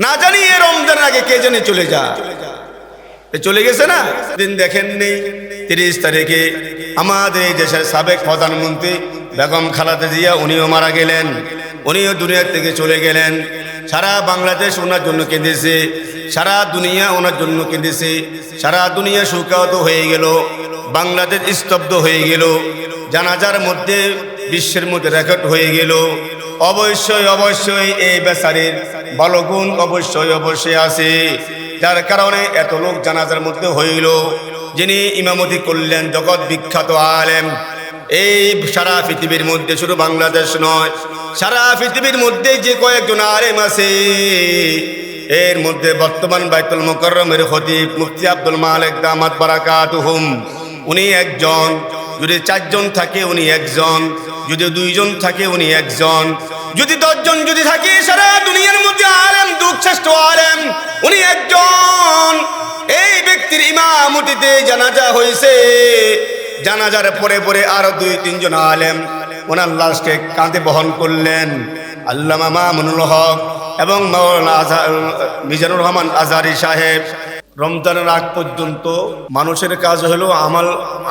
না জানি এ রমজানের আগে কে জানে চলে চলে গেছে না। দিন দেখেননি 30 তারিখে আমাদের এই দেশের সাবেক প্রধানমন্ত্রী বেগম খালেদা জিয়া উনিও মারা গেলেন, উনিও দুনিয়া থেকে চলে গেলেন। সারা বাংলাদেশ ওনার জন্য কেঁদেছে, সারা দুনিয়া ওনার জন্য কেঁদেছে, সারা দুনিয়া শোকাহত হয়ে গেল, বাংলাদেশ স্তব্ধ হয়ে গেল, জানাজার মধ্যে বিশ্বের মধ্যে রেকর্ড হয়ে গেল। অবশ্যই এই বেচারির ভালো গুণ অবশ্যই আছে, যার কারণে এত লোক জানাজার মধ্যে হইল। যিনি ইমামতি করলেন জগৎ বিখ্যাত আলেম, এই সারা পৃথিবীর মধ্যে, শুধু বাংলাদেশ নয়, সারা পৃথিবীর মধ্যে যে কয়েকজন আলেম আছে এর মধ্যে বর্তমান বাইতুল মুকাররমের খতিব মুফতি আব্দুল মালিক দামাত বারাকাতুহুম উনি একজন, যদি 4 জন থাকে উনি একজন, যদি 2 জন থাকে উনি একজন, যদি 10 জন যদি থাকে সারা দুনিয়ার মধ্যে আলেম শ্রেষ্ঠ আলেম উনি একজন। এই ব্যক্তির ইমামতিতে জানাজা হয়েছে, জানাজার পরে আরো 2-3 জন আলেম ওনার লাশকে কাঁধে বহন করলেন। আল্লামা মামুনুল হক এবং মাওলানা মিজানুর রহমান আজহারী সাহেব। রমজানের আগ পর্যন্ত মানুষের কাজ হলো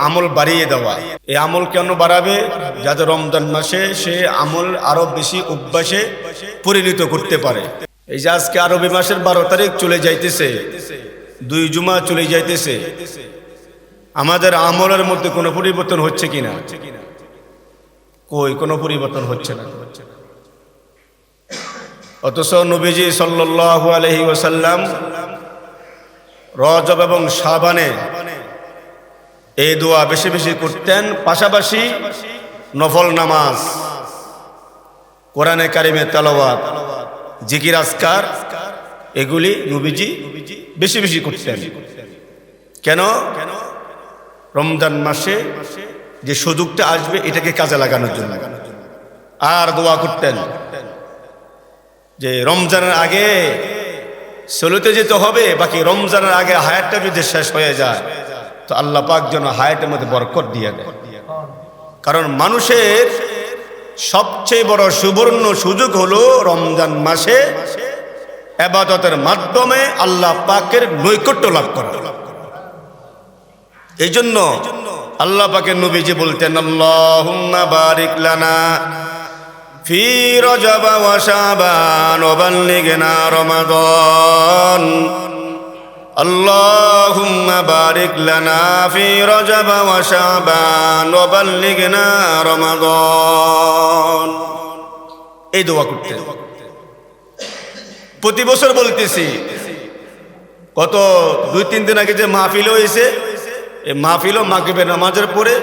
আমল বাড়িয়ে দেওয়া। এই আমল কেন বাড়াবে? যাতে রমজান মাসে সে আমল আরো বেশি অভ্যাসে পরিণত করতে পারে। এই যে আজকে আরবি মাসের 12 তারিখ চলে যাইতেছে, 2 জুমা চলে যাইতেছে, আমাদের আমলের মধ্যে কোনো পরিবর্তন হচ্ছে কিনা? কোনো পরিবর্তন হচ্ছে না। অথচ নবীজি সাল্লাল্লাহু আলাইহি ওয়াসাল্লাম রজব এবং শাবানে এই দোয়া বেশি বেশি করতেন, পাশাপাশি নফল নামাজ, কোরআনে কারিমে তেলাওয়াত, জিকির আজকার এগুলি নবীজি বেশি বেশি করতেন। কেন? রমজান মাসে যে সুযোগটা আসবে এটাকে কাজে লাগানোর জন্য। আর দোয়া করতেন যে রমজানের আগে চলতে যেতে হবে, বাকি রমজানের আগে হায়াতটা যদি শেষ হয়ে যায় তো আল্লাহ পাক যেন হায়াতের মধ্যে বরকত দিয়ে দেয়। কারণ মানুষের সবচেয়ে বড় সুবর্ণ সুযোগ হলো রমজান মাসে ইবাদতের মাধ্যমে আল্লাহ পাকের নৈকট্য লাভ করা। এই জন্য আল্লাহ পাকের নবীজি বলতেন, আল্লাহুম্মা বারিক লানা ফি রজব ওয়া শাবান ওয়া বাল্লিগনা রমাদান। আল্লাহুম্মা বারিক লানা ফি রজব ওয়া শাবান ওয়া বাল্লিগনা রমাদান। এই দোয়া করতেন। প্রতি বছর বলতেছি, কত 2-3 দিন আগে যে মাহফিল হয়েছে, এই মাহফিলও মাগরিবের নামাজের পরে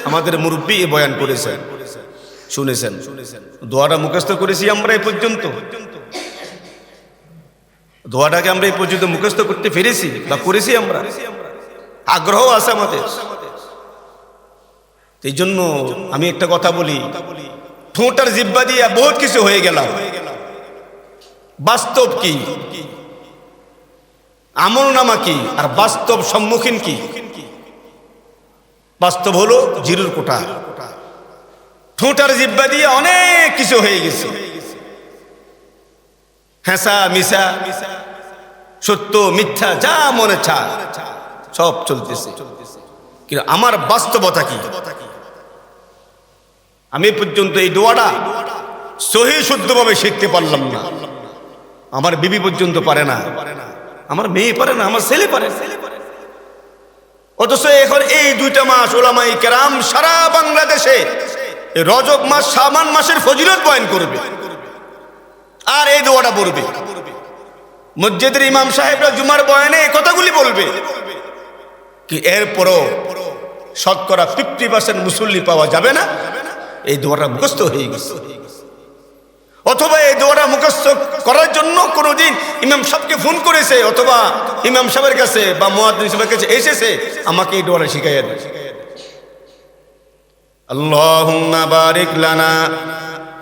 আমাদের মুরব্বী বয়ান করেছেন, শুনেছেন। দোয়াটা মুখস্থ করেছি আমরা এই পর্যন্ত, দোয়াটাকে আমরা এই পর্যন্ত মুখস্থ করতে পেরেছি বা করেছি আমরা, আগ্রহ আছে আমাদের। এই জন্য আমি একটা কথা বলি, ঠোঁট আর জিহ্বা দিয়ে বহুত কিছু হয়ে গেল, বাস্তব কি, আমল নামা কি, আর বাস্তব সম্মুখীন কি? বাস্তব হলো জিরুর কোটা। ঠোঁট আর জিহ্বা দিয়ে অনেক কিছু হয়ে গেছে, হেসা মিশা, সত্য মিথ্যা, যা মনে চা সব চলতেছে। কিন্তু আমার বাস্তবতা কি? আমি পর্যন্ত এই দোয়াটা সহি শুদ্ধভাবে শিখতে পারলাম না। আমার বিবি পর্যন্ত পারে না, আমার মেয়ে পারে না, আমার ছেলে পারে না। অথচ এখন এই 2টা মাস উলামায়ে কেরাম সারা বাংলাদেশে রজব মাস শাবান মাসের ফজিলত বয়ান করবে আর এই দোয়াটা পড়বে। মসজিদের ইমাম সাহেবরা জুমার বয়ানে এই কথাগুলি বলবে, কি এরপরও শতকরা 50% মুসল্লি পাওয়া যাবে না, এই দোয়াটা মুখস্থ হয়ে গেছে। অথবা এই দোয়াটা মুখস্থ করার জন্য কোনোদিন ইমাম সাহেবকে ফোন করেছে, অথবা ইমাম সাহেবের কাছে বা মুয়াজ্জিন সাহেবের কাছে এসেছে, আমাকে এই দোয়াটা শিখাইয়া দেয়। আল্লাহুম্মা বারিক লানা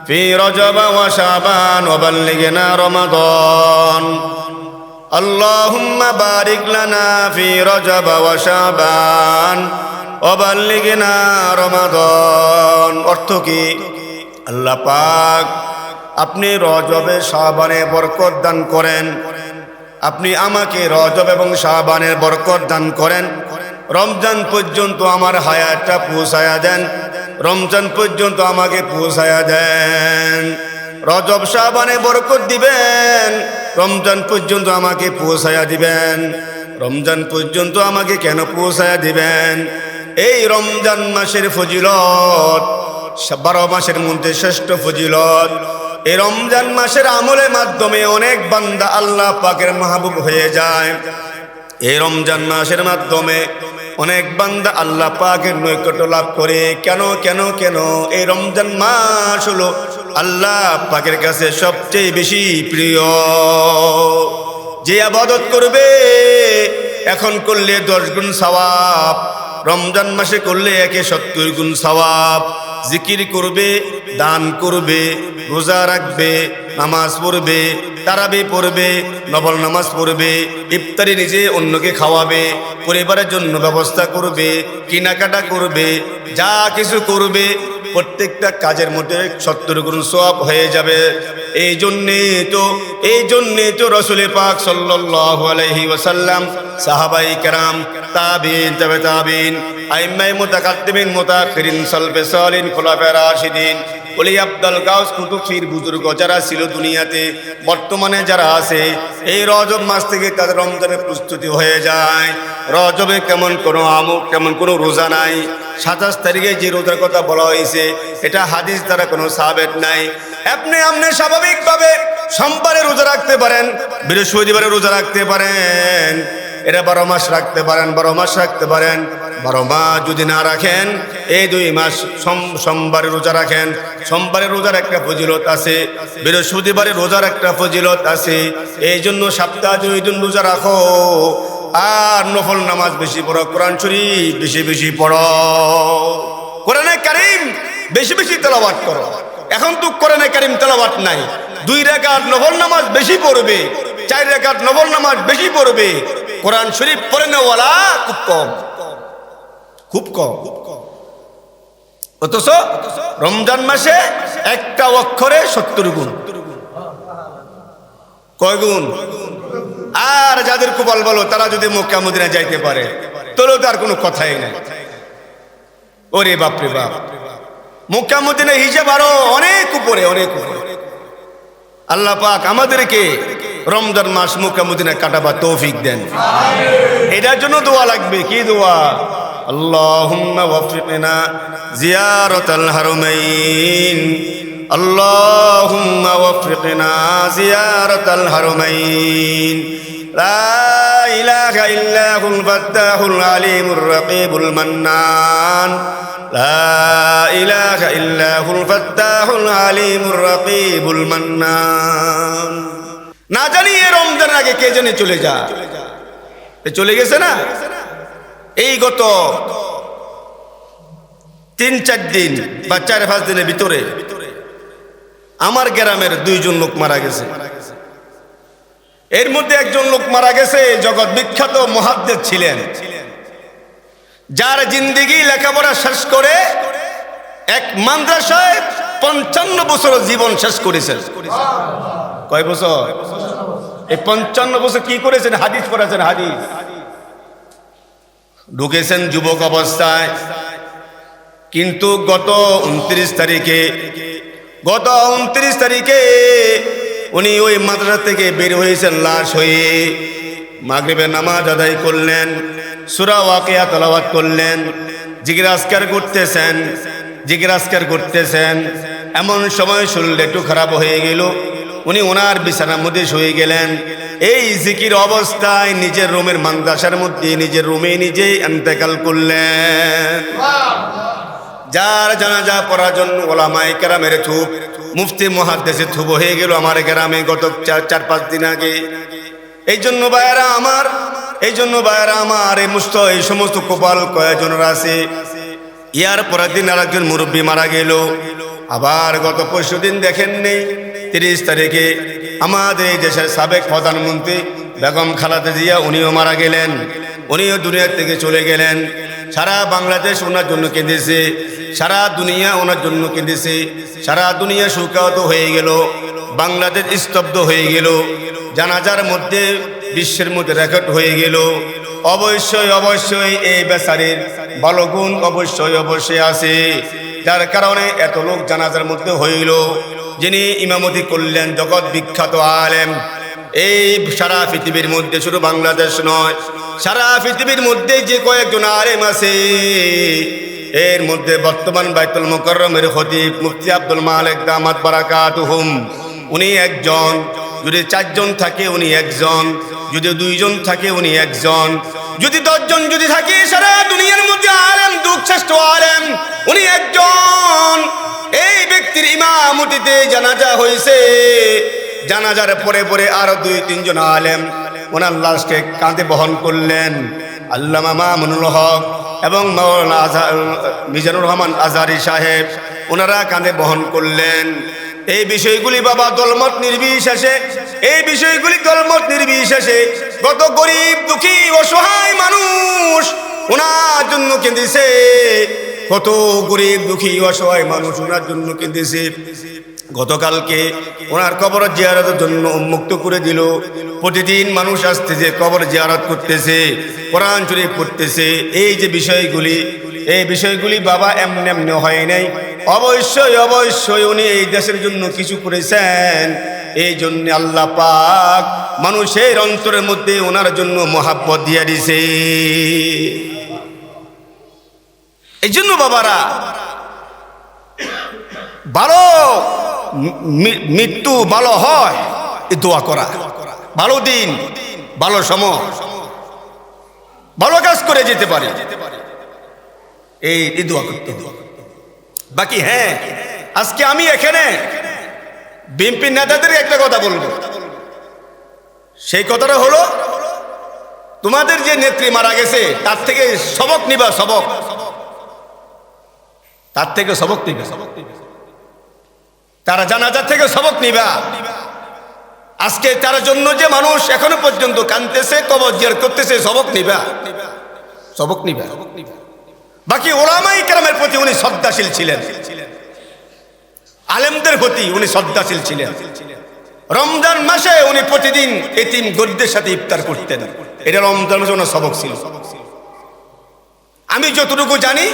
ফি রজব ওয়া শাবান ওয়া বাল্লিগনা রমাদান। আল্লাহুম্মা বারিক লানা ফি রজব ওয়া শাবান ওয়া বাল্লিগনা রমাদান। অর্থ কি? আল্লাহ পাক আপনি রজবে শাবানে বরকত দান করেন, আপনি আমাকে রজব এবং শাবানের বরকত দান করেন। রমজান পর্যন্ত আমার হায়াতটা পৌঁছায়া দেন, রমজান পর্যন্ত আমাকে পৌঁছায়া দেন। রজব শাবানে বরকত দিবেন, রমজান পর্যন্ত আমাকে পৌঁছায়া দিবেন। রমজান পর্যন্ত আমাকে কেন পৌঁছায়া দিবেন? এই রমজান মাসের ফজিলত 12 মাসের মধ্যে শ্রেষ্ঠ ফজিলত। এই রমজান মাসের আমলের মাধ্যমে অনেক বান্দা আল্লাহ পাকের মাহবুব হয়ে যায়। এই রমজান মাসের মাধ্যমে অনেক বান্দা আল্লাহ পাকের নৈকট্য লাভ করে। কেন কেন কেন? এই রমজান মাস হলো আল্লাহ পাকের কাছে সবচেয়ে বেশি প্রিয়। যে ইবাদত করবে এখন করলে 10 গুণ সওয়াব, রমজান মাসে করলে 170 গুণ সওয়াব। জিকির করবে, দান করবে, রোজা রাখবে, নামাজ পড়বে, তারাবি পড়বে, নফল নামাজ পড়বে, ইফতারি নিজে অন্যকে খাওয়াবে, পরিবারের জন্য ব্যবস্থা করবে, কেনাকাটা করবে, যা কিছু করবে প্রত্যেকটা কাজের মধ্যে 70 গুণ সওয়াব হয়ে যাবে। এই জন্যে তো রাসূল পাক সাল্লাল্লাহু আলাইহি ওয়াসাল্লাম, সাহাবায়ে কেরাম, তাবিঈন, তাবে তাবিঈন, আইম্মায়ে মুতাকাদ্দিমিন, মুতাআখিরিন, সালফে সালিহিন, খুলাফায়ে রাশিদিন, ওলি আব্দুল গাউস, কুতুব, পীর, বুজুর্গ যারা ছিল দুনিয়াতে, বর্তমানে যারা আছে, এই রজব মাস থেকে তাদের রমজানের প্রস্তুতি হয়ে যায়। রজবে কেমন কোনো আমল, কেমন কোনো রোজা নাই। 27 তারিখে যে রোজার কথা বলা হয়েছে এটা হাদিস দ্বারা কোনো সাবেত নাই। আপনি স্বাভাবিকভাবে সোমবারে রোজা রাখতে পারেন, বৃহস্পতিবারে রোজা রাখতে পারেন, এটা 12 মাস রাখতে পারেন, 12 মাস রাখতে পারেন। 12 মাস যদি না রাখেন, এই 2 মাস সোমবারে রোজা রাখেন। সোমবারে রোজার একটা ফজিলত আছে, বৃহস্পতিবারে রোজার একটা ফজিলত আছে। এই জন্য সপ্তাহে 2 দিন রোজা রাখো, আর নফল নামাজ বেশি পড়ো, কোরআন শরীফ বেশি বেশি পড়ো, কোরআনে কারীম বেশি বেশি তেলাওয়াত করো। এখন তো কোরআনে কারীম তেলাওয়াত নাই। 2 রাকাত নফল নামাজ বেশি পড়বে, 4 রাকাত নফল নামাজ বেশি পড়বে, কোরআন শরীফ পড়ে নেওয়ালা খুব কম, খুব কম। অথচ রমজান মাসে একটা অক্ষরে 70 গুণ। কয় গুণ? আর যাদের কপাল ভালো তারা যদি মক্কা মদিনা যাইতে পারে তাহলে তার কোনো কথাই নাই। ওরে বাপরে বাপ, মক্কা মদিনা হিসাব আরো অনেক উপরে, অনেক উপরে। আল্লাহ পাক আমাদেরকে রমজান মাস মক্কা মদিনা কাটাবার তৌফিক দেন। এটার জন্য দোয়া লাগবে। কি দোয়া? আল্লাহুম্মা ওয়াফিকনা জিয়ারাতাল হারমাইন, আল্লাহুম্মা ওয়াফিকনা জিয়ারাতাল হারমাইন, লা ইলাহা ইল্লাহুল ফাত্তাহুল আলিমুর রাকিবুল মান্নান, লা ইলাহা ইল্লাহুল ফাত্তাহুল আলিমুর রাকিবুল মান্নান। না জানি এই রমজানের আগে কে জানি চলে চলে গেছে না। এই গত 3-4 দিন বা 4-5 দিনের ভিতরে আমার গ্রামের 2 জন লোক মারা গেছে। এর মধ্যে একজন লোক মারা গেছে জগৎ বিখ্যাত মুহাদ্দিস ছিলেন, যার জিন্দেগি লেখাপড়া শেষ করে এক মাদ্রাসায় 55 বছর জীবন শেষ করেছেন। কয় বছর? এই 55 বছর কি করেছেন? হাদিস পড়াছেন, হাদিস। ঢুকেছেন যুবক অবস্থায়, কিন্তু গত 29 তারিখে উনি ওই মাদ্রাসা থেকে বের হয়েছেন লাশ হয়ে। মাগরিবের নামাজ আদায় করলেন, সূরা ওয়াকিয়া তেলাওয়াত করলেন, জিকির আজকার করতেছেন। এমন সময় শরীর একটু খারাপ হয়ে গেল, উনি ওনার বিছানার মধ্যে শুয়ে গেলেন। এই জিকির অবস্থায় নিজের রুমের মাদ্রাসার মধ্যে নিজের রুমে নিজেই ইন্তেকাল করলেন। যার জানাজা পড়ার জন্য ওলামায়ে কেরামের থুপ, মুফতি মুহাদ্দিসের থুপ হয়ে গেল আমার গ্রামে গত 4-5 দিন আগে। এই জন্য ভাইয়েরা আমার এই সমস্ত কপাল কয়েকজনের আছে। ইয়ার পরের দিন আরেকজন মুরব্বী মারা গেল। আবার গত 25 দিন দেখেন নেই, 30 তারিখে আমাদের দেশের সাবেক প্রধানমন্ত্রী বেগম খালেদা জিয়া উনিও মারা গেলেন, উনিও দুনিয়া থেকে চলে গেলেন। সারা বাংলাদেশ ওনার জন্য কেঁদেছে, সারা দুনিয়া ওনার জন্য কেঁদেছে, সারা দুনিয়া শোকাহত হয়ে গেল, বাংলাদেশ স্তব্ধ হয়ে গেল। জানাজার মধ্যে বিশ্বের মধ্যে রেকর্ড হয়ে গেল। অবশ্যই অবশ্যই এই বেচারির ভালো গুণ অবশ্যই অবশ্যই আছে, যার কারণে এত লোক জানাজার মধ্যে হইল। যিনি ইমামতি করলেন জগৎ বিখ্যাত আলেম, এই সারা পৃথিবীর মধ্যে, শুধু বাংলাদেশ নয়, সারা পৃথিবীর মধ্যে যে কয়েকজন আলেম আছে, এর মধ্যে বর্তমান বাইতুল মুকাররমের খতিব মুফতি আব্দুল মালিক দামাত বারাকাতুহুম, উনি একজন। যদি 4 জন থাকে উনি একজন, যদি 2 জন থাকে উনি একজন, যদি 10 জন যদি থাকে সারা দুনিয়ার মধ্যে আলেম শ্রেষ্ঠ আলেম উনি একজন। এই ব্যক্তির ইমামতিতে জানাজা হয়েছে। জানাজার পরে পরে আরো 2-3 জন আলেম ওনার লাশকে কাঁধে বহন করলেন। আল্লামা মামুনুল হক এবং মাওলানা মিজানুর রহমান আজহারী সাহেব, ওনারা কাঁধে বহন করলেন। এই বিষয়গুলি বাবা দলমত নির্বিশেষে, এই বিষয়গুলি দলমত নির্বিশেষে কত গরিব দুঃখী অসহায় মানুষ ওনার জন্য কেঁদেছে, কত গরিব দুঃখী অসহায় মানুষ ওনার জন্য কেঁদেছে। গতকালকে ওনার কবর জিয়ারতের জন্য উন্মুক্ত করে দিল। প্রতিদিন মানুষ আসতেছে, কবর জিয়ারত করতেছে, কোরআন শরীফ পড়তেছে। এই যে বিষয়গুলি, এই বিষয়গুলি বাবা এমনি এমনি হয় নাই। অবশ্যই অবশ্যই উনি এই দেশের জন্য কিছু করেছেন। এই জন্য আল্লাহ পাক মানুষের অন্তরের মধ্যে ওনার জন্য মহাব্বত দিয়ে দিছে। এই জন্য বাবারা ভালো মৃত্যু ভালো হয় এই দোয়া করা, ভালো দিন ভালো সময় ভালো কাজ করে যেতে পারে, এই দোয়া করতে। বাকি হ্যাঁ, আজকে আমি এখানে বিএনপি নেতাদের একটা কথা বলবো। সেই কথাটা হলো, তোমাদের যে নেত্রী মারা গেছে তার থেকে সবক নিবা, সবক, তার থেকে সবক নিবা, তারা জানাজার থেকে সবক নিবা। আজকে তার জন্য যে মানুষ এখনো পর্যন্ত কাঁদতেছে, কবর জিয়ারত করতেছে, সবক নিবা, সবক নিবা। বাকি ওলামায়ে কেরামের প্রতি উনি শ্রদ্ধাশীল ছিলেন, আলেমদের প্রতি উনি শ্রদ্ধাশীল ছিলেন। রমজান মাসে উনি প্রতিদিন এতিম গরিবদের সাথে ইফতার করতেন। এটা রমজান মাসে ওনার সবক ছিল। আমি যতটুকু জানি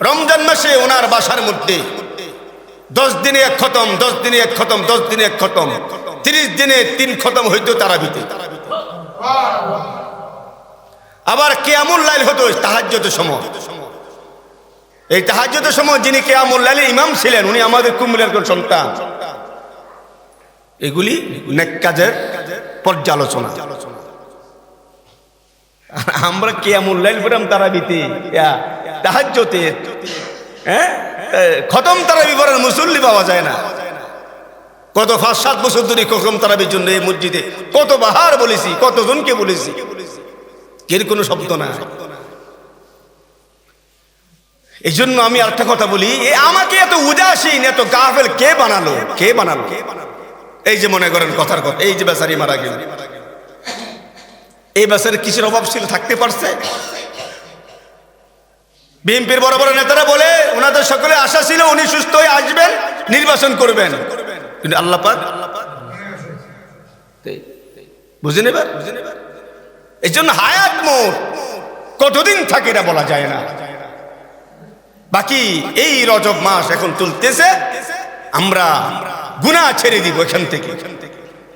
রমজান মাসে ওনার বাসার মধ্যে 10 দিনে 1 খতম, 10 দিনে 1 খতম, 10 দিনে 1 খতম, 30 দিনে 3 খতম হইতো তারাবিতে। আবার কিয়ামুল লাইল হতো তাহাজ্জুদের সময়। এই তাহাজ্জুদের সময় যিনি কিয়ামুল লাইলের ইমাম ছিলেন উনি আমাদের কুমিল্লার কোন সন্তান। এগুলি নেক কাজের পর্যালোচনা। আমরা কিয়ামুল লাইল পড়াম তারাবিতে, তাহাজ্জুদে, হ্যাঁ, খতম তারাবি পড়ার মুসল্লি পাওয়া যায় না। কত 5-7 বছর ধরে খতম তারাবির জন্য এই মসজিদে কত বাহার বলেছি, কতজনকে বলেছি, এর কোনো শব্দ না। এই জন্য আমি আরেকটা কথা বলি, আমাকে এত উদাসীন এত গাফেল কে বানালো, কে বানালো? এই যে মনে করেন কথার কথা, এই যে বেচারি মারা গেল, এই বেচারি কিসের অভাব ছিল, থাকতে পারছে? বিএনপির বড় বড় নেতারা বলে ওনাদের সকলে আশা ছিল উনি সুস্থ হয়ে আসবেন, নির্বাচন করবেন, কিন্তু আল্লাহ পাক বুঝে নেবেন। এই জন্য হায়াত মোট কতদিন থাকে এটা বলা যায় না। বাকি এই রজব মাস এখন চলতেছে, আমরা গুনাহ ছেড়ে দিব, এখান থেকে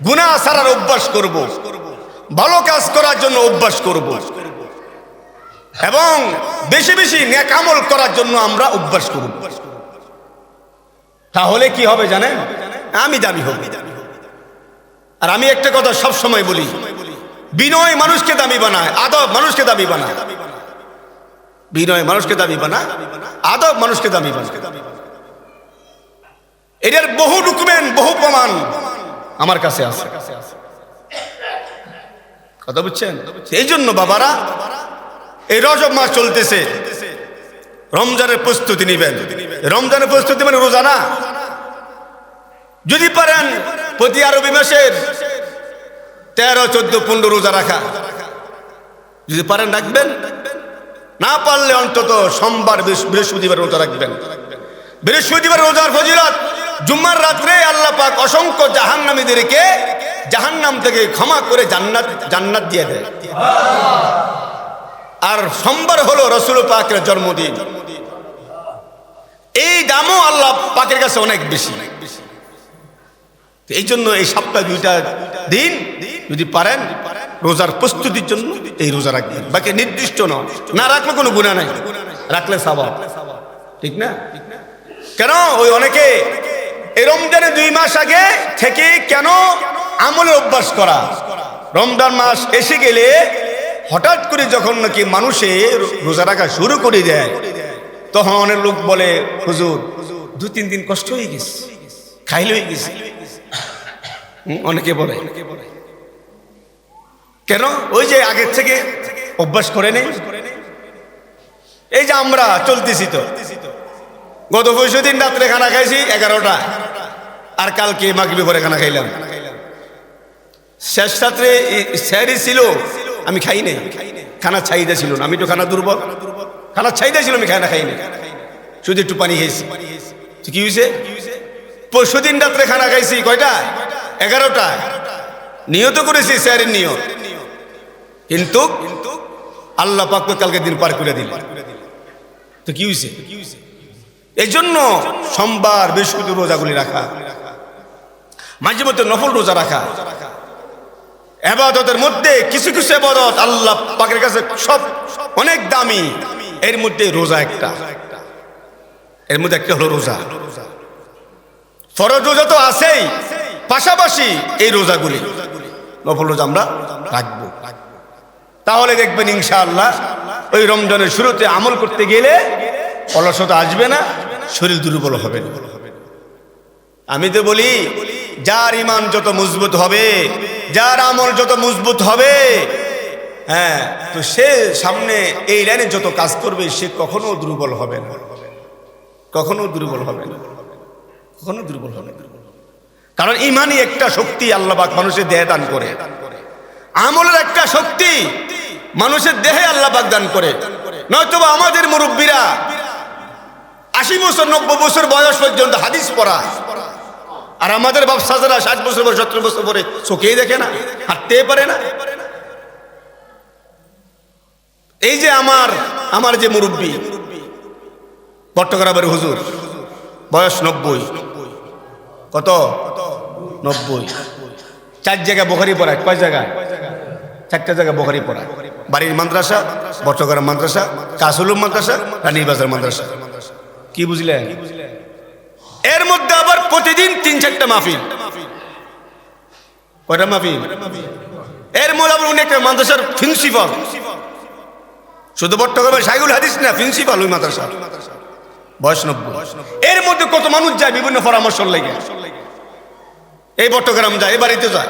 গুনাহ ছাড়ার অভ্যাস করব, ভালো কাজ করার জন্য অভ্যাস করব, এবং বেশি বেশি নেক আমল করার জন্য আমরা অভ্যাস করব। তাহলে কি হবে জানেন? আমি দাবি হব। আর আমি একটা কথা সব সময় বলি, বিনয় মানুষকে দামি বানায়, আদব মানুষকে দামি বানায়। বিনয় মানুষকে দামি বানায়, আদব মানুষকে দামি বানায়। এটার বহু ডকুমেন্ট, বহু প্রমাণ আমার কাছে আছে। কথা বুঝছেন? এই জন্য বাবারা এই রজব মাস চলতেছে, রমজানের প্রস্তুতি নিবেন। রমজানের প্রস্তুতি মানে রোজা না। যদি পারেন প্রতি আরবি মাসের 13, 14, 15 রোজা রাখা, যদি পারেন রাখবেন, না পারলে অন্তত সোমবার বৃহস্পতিবার রোজা রাখবেন। বৃহস্পতিবার রোজার ফজিলত, জুম্মার রাত্রে আল্লাহ পাক অসংখ্য জাহান্নামীদেরকে জাহান্নাম থেকে ক্ষমা করে জান্নাত দিয়ে দেয়। আর সোমবার হলো রাসূল পাকের জন্মদিন, এই দামও আল্লাহ পাকের কাছে অনেক বেশি। এই জন্য এই সপ্তাহে 2টা দিন যদি পারেন রোজার প্রস্তুতির জন্য এই রোজা রাখবেন। বাকি নির্দিষ্ট নয়, না রাখলে কোনো গুনাহ নাই, রাখলে সওয়াব, ঠিক না? কেন ওই অনেকে এই রমজানের 2 মাস আগে থেকে কেন আমলের অভ্যাস করা, রমজান মাস এসে গেলে হঠাৎ করে যখন নাকি মানুষে রোজা রাখা শুরু করে দেয়, তখন অনেক লোক বলে হুজুর 2-3 দিন কষ্ট হয়ে গেছে, খাইলে হয়ে গেছে। অনেকে বলে কেন? ওই যে আগের থেকে অভ্যাস করে নেই। এই যে আমরা চলতেছি তো, গত 25 দিন রাত্রে খানা খাইছি 11টা, আর কালকে মাগরিবে পরে খানা খাইলাম। শেষ রাত্রে সেহরি ছিল, আমি খাই নাই, খানা চাহিদা ছিল না, আমি তো খানা দুর্বল, খানা চাহিদা ছিল, আমি খানা খাই নাই, শুধু একটু পানি খাইছি। কি হয়েছে? 25 দিন রাত্রে খানা খাইছি কয়টা? 11টা, নিয়ত করেছি সেহরির নিয়ত, কিন্তু আল্লাহ পাক তো কালকে দিন পার করে দিল। তো কি হয়েছে? এই জন্য সোমবার বৃহস্পতি রোজাগুলি রাখা, মাঝে মধ্যে নফল রোজা রাখা, ইবাদতের মধ্যে কিছু কিছু ইবাদত আল্লাহ পাকের কাছে সব অনেক দামি, এর মধ্যে রোজা একটা, এর মধ্যে একটা হলো রোজা। ফরজ রোজা তো আছেই, পাশাপাশি এই রোজাগুলি নফল রোজা আমরা রাখবো। তাহলে দেখবেন ইনশাআল্লাহ ওই রমজানের শুরুতে আমল করতে গেলে অলসতা আসবে না, শরীর দুর্বল হবে না। আমি তো বলি যার ইমান যত মজবুত হবে, যার আমল যত মজবুত হবে, হ্যাঁ, তো সে সামনে এই লাইনে যত কাজ করবে সে কখনো দুর্বল হবে না, কখনো দুর্বল হবে না, কখনো দুর্বল হবে না। কারণ ইমানই একটা শক্তি আল্লাহ পাক মানুষের দেহে দান করে, আমলের একটা শক্তি মানুষের দেহে আল্লাহ পাক দান করে। নয়তোবা আমাদের মুরব্বীরা 80 বছর 90 বছর বয়স পর্যন্ত হাদিস পড়া, আর আমাদের বাপসাজারা 60 বছর পরে 70 বছর পরে চোখেই দেখে না, হাঁটতে পারে না। এই যে আমার যে মুরব্বী বট্টগ্রামের হুজুর, বয়স 90, কত 90, 4 জায়গায় বুখারী পড়ায়। কয় জায়গায়? 4টা জায়গায় বুখারী পড়ায়। বাড়ির মাদ্রাসা, বট্টগ্রাম মাদ্রাসা, কাসুলুম মাদ্রাসা, রানীবাজার মাদ্রাসা। কি বুঝলেন? এর মধ্যে আবার প্রতিদিন 3-4টা মাহফিল। কয়টা মাহফিল? এর মধ্যে আবার উনি একটা মাদ্রাসার প্রিন্সিপাল, শুধু বট্টগ্রামের শাইখুল হাদিস না, প্রিন্সিপাল ওই মাদ্রাসা, বয়স 90। এর মধ্যে কত মানুষ যায় বিভিন্ন পরামর্শ লেগে, এই বট্টগ্রাম যায়, এই বাড়িতে যায়,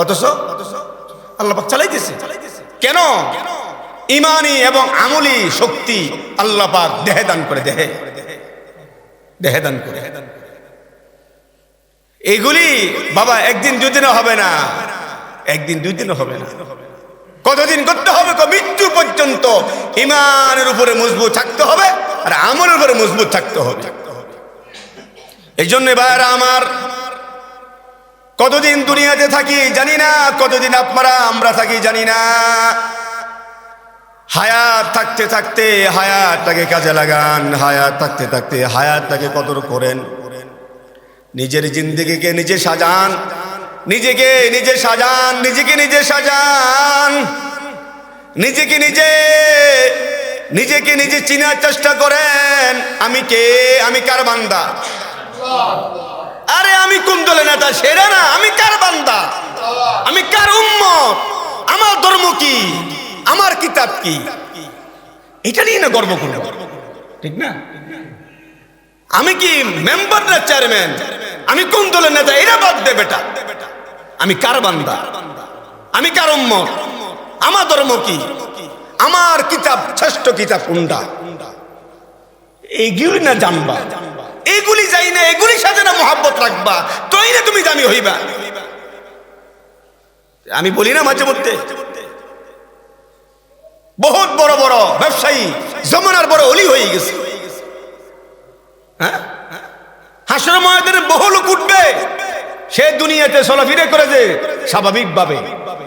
অথচ আল্লাহ পাক চালাইতেছে। কেন? ইমানি এবং আমলি শক্তি আল্লাহ পাক দেহে দান করে, দেহে দান করে। এগুলি বাবা একদিন দুদিনও হবে না, একদিন 2 দিনও হবে না। কতদিন করতে হবে? মৃত্যু পর্যন্ত ইমানের উপরে মজবুত থাকতে হবে আর আমলের উপরে মজবুত থাকতে হবে। এই জন্য ভাইরা আমার, কতদিন দুনিয়াতে থাকি জানি না, কতদিন আমরা থাকি জানি না। হায়াত থাকতে থাকতে হায়াতটাকে কাজে লাগান, হায়াত থাকতে থাকতে হায়াতটাকে কদর করেন। নিজের জিন্দেগিকে নিজে সাজান, নিজেকে নিজে সাজান, নিজেকে নিজে সাজান, নিজেকে নিজে চিনার চেষ্টা করেন। আমি কে? আমি কার বান্দা? আরে আমি কোন দলের নেতা সেটা না, আমি কার বান্দা, আমি কার উম্মত, আমার ধর্ম কি, আমার কিতাব কি, এটা নিয়ে না গর্ব করব, ঠিক না? আমি কি মেম্বার না চেয়ারম্যান, আমি কোন দলের নেতা এটা বাদ দে বেটা। আমি কার বান্দা, আমি কার উম্মত, আমার ধর্ম কি, আমার কিতাব শ্রেষ্ঠ কিতাব কোনটা, এইগুলি না জানবা, এগুলি যাই না, এগুলির সাথে না মহব্বত রাখবা, তোই না তুমি দামি হইবা। আমি বলি না মাঝে মধ্যে বহুত বড় বড় ব্যবসায়ী জমানার বড় অলি হয়ে গেছে, হ্যাঁ, হাসরের ময়দানে বহু লোক উঠবে, সে দুনিয়াতে চলাফিরে করেছে স্বাভাবিকভাবে,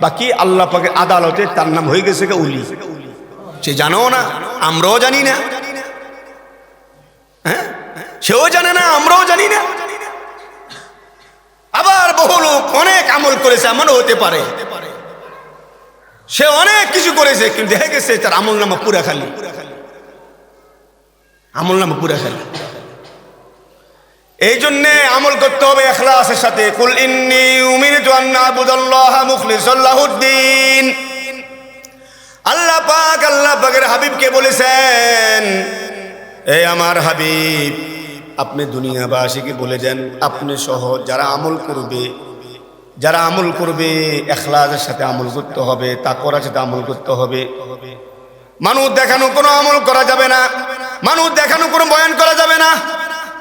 বাকি আল্লাহ পাকের আদালতে তার নাম হয়ে গেছে উলি। সে জানো না, আমরাও জানি না, হ্যাঁ, সেও জানে না, আমরাও জানি না। আবার বহু লোক অনেক আমল করেছে, এমনও হতে পারে সে অনেক কিছু করেছে, কিন্তু দেখা গেছে তার আমল নামা পুরা খালি, আমল নামা পুরা খালি। এই জন্যে আমল করতে হবে ইখলাসের সাথে। কুল ইন্নী উমিরতু আন আ'বুদাল্লাহা মুখলিসাল লাহুদ্দিন। আল্লাহ পাকের হাবিবকে বলেছেন, এই আমার হাবিব, আপনি দুনিয়াবাসীকে বলে দেন, আপনি সহ যারা আমল করবে ইখলাসের সাথে আমল করতে হবে, তাকওয়ার সাথে আমল করতে হবে। মানুষ দেখানো কোনো আমল করা যাবে না, মানুষ দেখানো কোনো বয়ান করা যাবে না,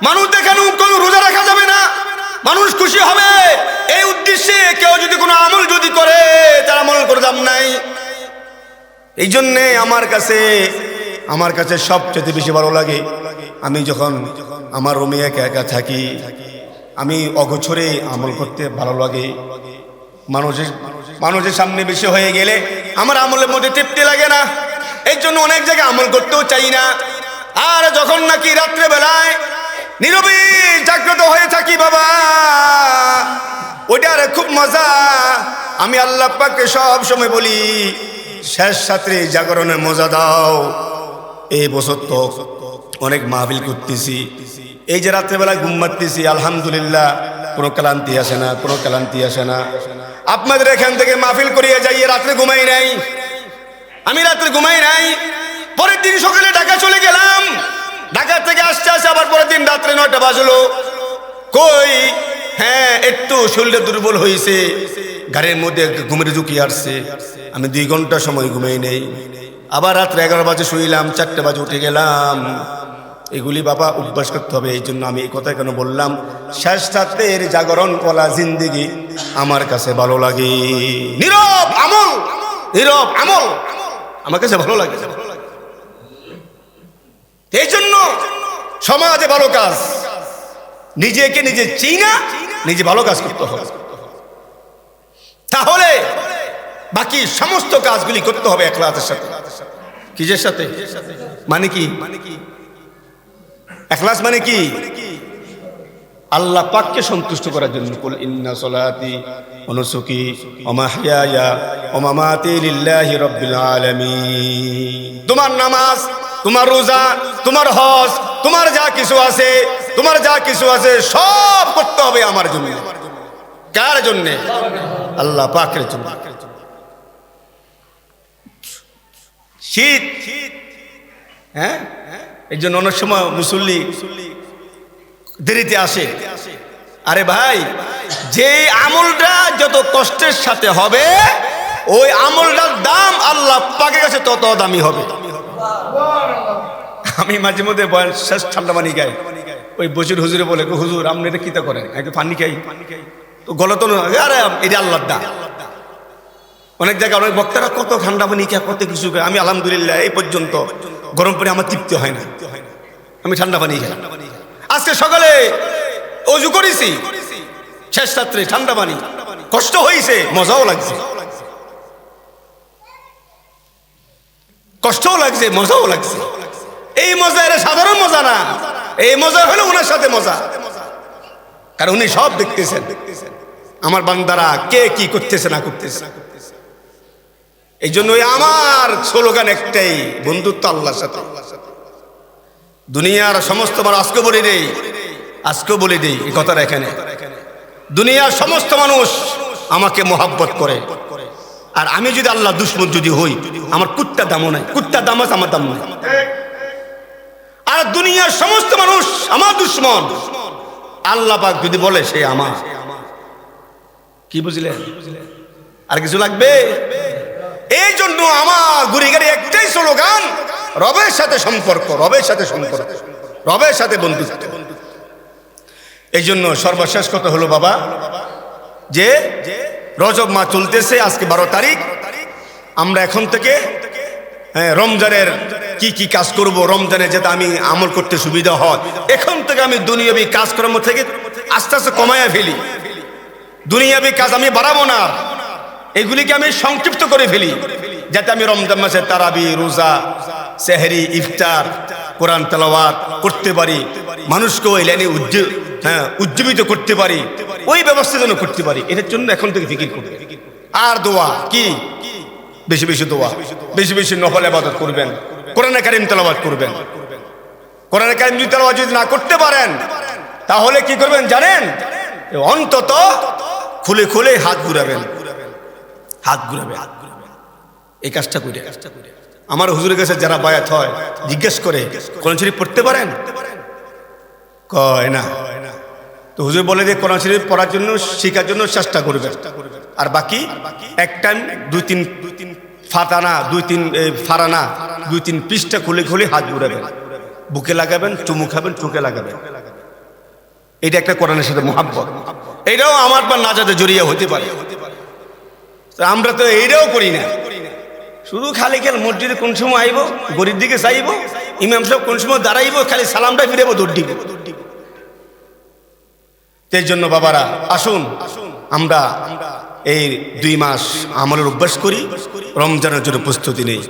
মানুষ দেখানো কোনো রোজা রাখা যাবে না। মানুষ খুশি হবে এই উদ্দেশ্যে কেউ যদি কোনো আমল যদি করে, তার আমল করে দাম নাই। এই জন্যে আমার কাছে সবচেয়ে বেশি ভালো লাগে, আমি যখন আমার রুমে একা একা থাকি, আমি অগোছরে আমল করতে ভালো লাগে। মানুষের সামনে বেশি হয়ে গেলে আমার আমলের মধ্যে তৃপ্তি লাগে না, এই জন্য অনেক জায়গায় আমল করতেও চাই না। আর যখন নাকি রাত্রে বেলায় নীরবে জাগ্রত হয়ে থাকি বাবা, ওইটার খুব মজা। আমি আল্লাহ পাককে সব সময় বলি, শেষ রাত্রে জাগরণের মজা দাও। এই বছর তো অনেক মাহফিল করতেছি, এই যে রাত্রেবেলায় ঘুম মারতেছি, আলহামদুলিল্লাহ কোনো ক্লান্তি আসে না, কোনো ক্লান্তি আসে না। আপনাদের এখান থেকে মাহফিল করিয়ে যাইয়ে রাত্রে ঘুমাই নাই, আমি রাত্রে ঘুমাই নাই। পরের দিন সকালে ঢাকা চলে গেলাম, ঢাকা থেকে আসতে আবার পরের দিন রাত্রে 9টা বাজলো। কই, হ্যাঁ, একটু শরীরটা দুর্বল হয়েছে, গাড়ির মধ্যে ঘুমের ঝুঁকি আসছে, আমি 2 ঘন্টা সময় ঘুমাই নেই। আবার রাত্রে 11 বাজে শুইলাম, 4টে বাজে উঠে গেলাম। এগুলি বাবা অভ্যাস করতে হবে। এই জন্য আমি এই কথা কেন বললাম, শেষ রাতের জাগরণ কলা জিন্দেগি আমার কাছে ভালো লাগে। নীরব আমল আমার কাছে ভালো লাগে। এই জন্য সমাজে ভালো কাজ, নিজেকে নিজে চিনা, নিজে ভালো কাজ করতে হবে, তাহলে বাকি সমস্ত কাজগুলি করতে হবে ইখলাসের সাথে। কিসের সাথে? মানে কি ইখলাস? মানে কি? আল্লাহ পাককে সন্তুষ্ট করার জন্য। কুল ইন্না সলাতি ওয়া নুসুকি ওয়া মাহইয়ায়া ওয়া মামাতি লিল্লাহি রাব্বিল আলামিন। তোমার নামাজ, তোমার রোজা, তোমার হজ, তোমার যা কিছু আছে সব করতে হবে আমার জন্য। কার জন্য? আল্লাহ পাকের জন্য। শীত, হ্যাঁ, এই জন্য অনেক সময় মুসল্লি দেরিতে আসে। আরে ভাই, যে আমলটা যত কষ্টের সাথে হবে, ওই আমলটার দাম আল্লাহ পাকের কাছে তত দামি হবে। আমি মাঝে মধ্যে বয়ান শেষ ঠান্ডা পানি খাই, ওই বসির হুজুরে বলে, হুজুর আপনি এটা কিতা করেন? একটু পানি খাই, তো গলত না, আরে এটা আল্লাহর দাম। অনেক জায়গায় অনেক বক্তারা কত ঠান্ডা পানি খায়, কত কিছু খায়। আমি আলহামদুলিল্লাহ এই পর্যন্ত গরম পানি আমার তৃপ্তি হয় না, আমি ঠান্ডা পানি খাই। আজকে সকালে অজু করেছি, শেষ রাত্রে ঠান্ডা পানি, কষ্ট হয়েছে, মজাও লাগছে, কষ্টও লাগছে, মজাও লাগছে। এই মজা এর সাধারণ মজা না, এই মজা হলো ওনার সাথে মজা, কারণ উনি সব দেখতেছেন আমার বান্দারা কে কি করতেছে না করতেছে। এই জন্য আমার স্লোগান একটাই, বন্ধুত্ব আল্লাহর সাথে। দুনিয়ার সমস্ত মানুষ, আজকে বলে দেই এই কথাটা এখানে, দুনিয়ার সমস্ত মানুষ আমাকে মোহাব্বত করে, আর আমি যদি আল্লাহ দুশ্মন যদি হই, আমার কুত্তার দামও নাই, কুত্তার দাম আছে, আমার দাম নাই। আর দুনিয়ার সমস্ত মানুষ আমার দুশ্মন, আল্লাহ পাক যদি বলে সে আমার। কি বুঝলেন? আর কিছু লাগবে? এই জন্য আমার ঘুরি গাড়ি একটাই স্লোগান, রবের সাথে সম্পর্ক, রবের সাথে সম্পর্ক, রবের সাথে বন্ধুত্ব। এই জন্য সর্বশেষ কথা হলো বাবা, যে রজব মাস চলতেছে, আজকে 12 তারিখ। আমরা এখন থেকে রমজানের কি কাজ করব, রমজানে যাতে আমি আমল করতে সুবিধা হয়, এখন থেকে আমি দুনিয়াবি কাজকর্ম থেকে আস্তে আস্তে কমায়া ফেলি। দুনিয়াবি কাজ আমি বাড়াবো না, এগুলিকে আমি সংক্ষিপ্ত করে ফেলি, যাতে আমি রমজান মাসে তারাবি, রোজা, সেহরি, ইফতার, কোরআন তেলাওয়াত করতে পারি, মানুষকে ওই লাইনে উজ্জীবিত করতে পারি, ওই ব্যবস্থা যেন করতে পারি। এটার জন্য এখন থেকে ফিকির করবে। আর দোয়া কি? বেশি বেশি দোয়া, বেশি বেশি নফল ইবাদত করবেন, কোরআনে কারীম তেলাওয়াত করবেন। কোরআনে কারীম যদি তেলাওয়াত যদি না করতে পারেন, তাহলে কি করবেন জানেন? অন্তত খুলে খুলে হাত ঘুরাবেন, হাত ঘুরাবে। এই কাজটা করে আমার হুজুরের কাছে যারা বায়াত হয় জিজ্ঞেস করে কোরআন শরীফ পড়তে পারেন? কয় না। তো হুজুর বলে যে কোরআন শরীফ পড়ার জন্য, শেখার জন্য চেষ্টা করবেন, আর বাকি এক টাইম দুই তিন ফাতানা, ফারানা, 2-3 পৃষ্ঠা খুলে খুলে হাত ঘুরাবেন, বুকে লাগাবেন, চুমু খাবেন, চোখে লাগাবেন। এটা একটা কোরআনের সাথে মোহাব্বত। এটাও আমার বা নাজাতে জড়িয়ে হতে পারে। আমরা তো এইটাও করি না, শুধু খালি মসজিদে কোন সময় আইব, গরিব দিকে চাইব, ইমাম সাহেব কোন সময় দাঁড়াইব, খালি সালামটা ফিরেবো, দৌড় দিব। এর জন্য বাবারা আসুন আমরা এই 2 মাস আমলের অভ্যাস করি, রমজানের জন্য প্রস্তুতি নেই।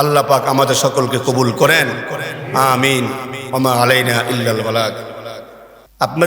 আল্লাহ পাক আমাদের সকলকে কবুল করেন, আমিন। ওয়া মা আলাইনা ইল্লাল বালাগ। আপনাদের